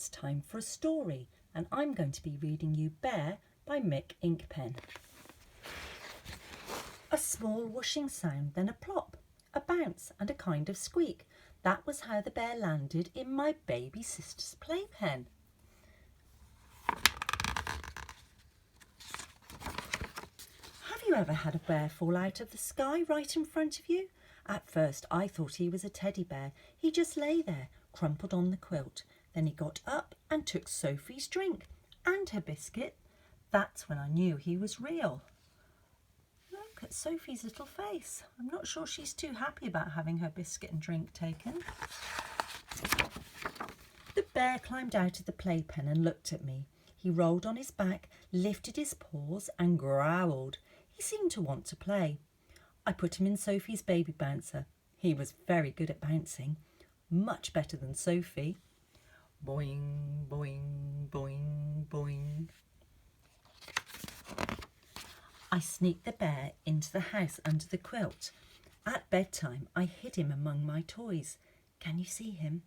It's time for a story, and I'm going to be reading you Bear by Mick Inkpen. A small whooshing sound, then a plop, a bounce and a kind of squeak. That was how the bear landed in my baby sister's playpen. Have you ever had a bear fall out of the sky right in front of you? At first I thought he was a teddy bear. He just lay there, crumpled on the quilt. Then he got up and took Sophie's drink and her biscuit. That's when I knew he was real. Look at Sophie's little face. I'm not sure she's too happy about having her biscuit and drink taken. The bear climbed out of the playpen and looked at me. He rolled on his back, lifted his paws and growled. He seemed to want to play. I put him in Sophie's baby bouncer. He was very good at bouncing, much better than Sophie. Boing, boing, boing, boing. I sneaked the bear into the house under the quilt. At bedtime, I hid him among my toys. Can you see him?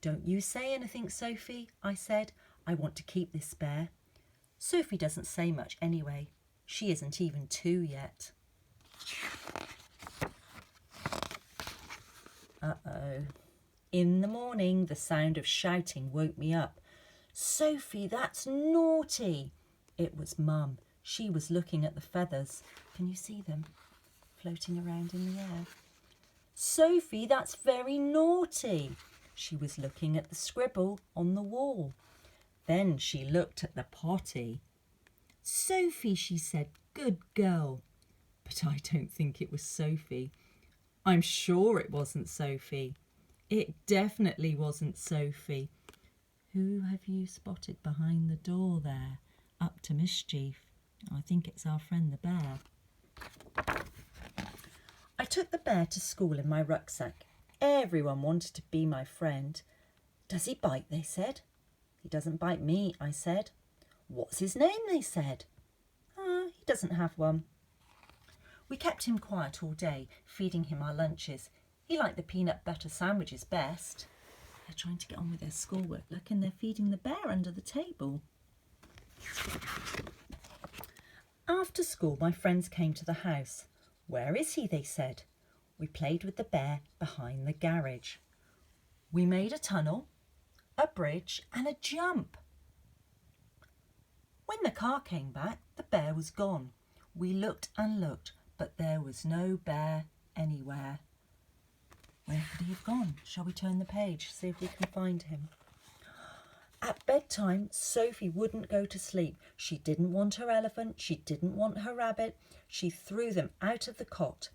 Don't you say anything, Sophie, I said. I want to keep this bear. Sophie doesn't say much anyway. She isn't even 2 yet. Uh-oh. In the morning, the sound of shouting woke me up. Sophie, that's naughty. It was Mum. She was looking at the feathers. Can you see them floating around in the air? Sophie, that's very naughty. She was looking at the scribble on the wall. Then she looked at the potty. Sophie, she said, good girl. But I don't think it was Sophie. I'm sure it wasn't Sophie. It definitely wasn't Sophie. Who have you spotted behind the door there, up to mischief? I think it's our friend the bear. I took the bear to school in my rucksack. Everyone wanted to be my friend. Does he bite? They said. He doesn't bite me, I said. What's his name? They said. He doesn't have one. We kept him quiet all day, feeding him our lunches. He liked the peanut butter sandwiches best. They're trying to get on with their schoolwork. Look, and they're feeding the bear under the table. After school, my friends came to the house. Where is he? They said. We played with the bear behind the garage. We made a tunnel, a bridge and a jump. When the car came back, the bear was gone. We looked and looked, but there was no bear anywhere. Where could he have gone? Shall we turn the page, see if we can find him? At bedtime, Sophie wouldn't go to sleep. She didn't want her elephant. She didn't want her rabbit. She threw them out of the cot.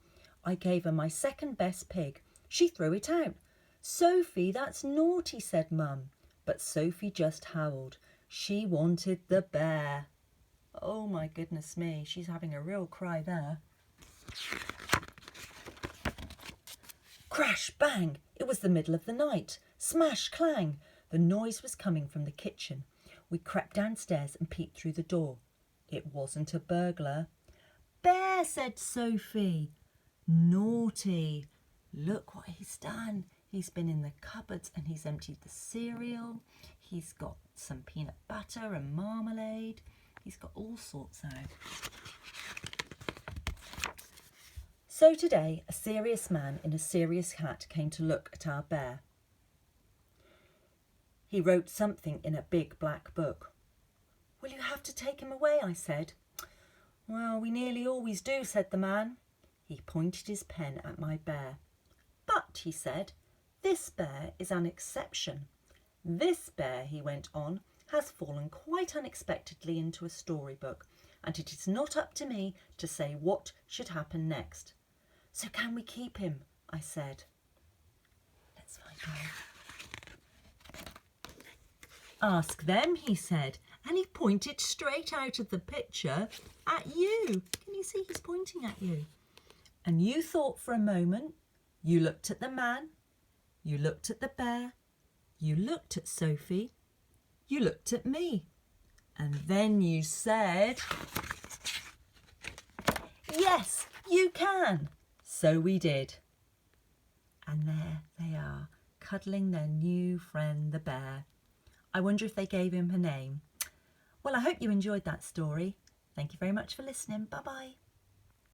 I gave her my second best pig. She threw it out. Sophie, that's naughty, said Mum. But Sophie just howled. She wanted the bear. Oh my goodness me, she's having a real cry there. Crash, bang! It was the middle of the night. Smash, clang! The noise was coming from the kitchen. We crept downstairs and peeked through the door. It wasn't a burglar. Bear, said Sophie. Naughty. Look what he's done. He's been in the cupboards and he's emptied the cereal. He's got some peanut butter and marmalade. He's got all sorts out. So today, a serious man in a serious hat came to look at our bear. He wrote something in a big black book. Will you have to take him away? I said. Well, we nearly always do, said the man. He pointed his pen at my bear. But, he said, this bear is an exception. This bear, he went on, has fallen quite unexpectedly into a storybook, and it is not up to me to say what should happen next. So can we keep him? I said. Let's find out. Ask them, he said, and he pointed straight out of the picture at you. Can you see he's pointing at you? And you thought for a moment, you looked at the man, you looked at the bear, you looked at Sophie, you looked at me, and then you said, yes, you can. So we did. And there they are, cuddling their new friend, the bear. I wonder if they gave him a name. Well, I hope you enjoyed that story. Thank you very much for listening. Bye-bye.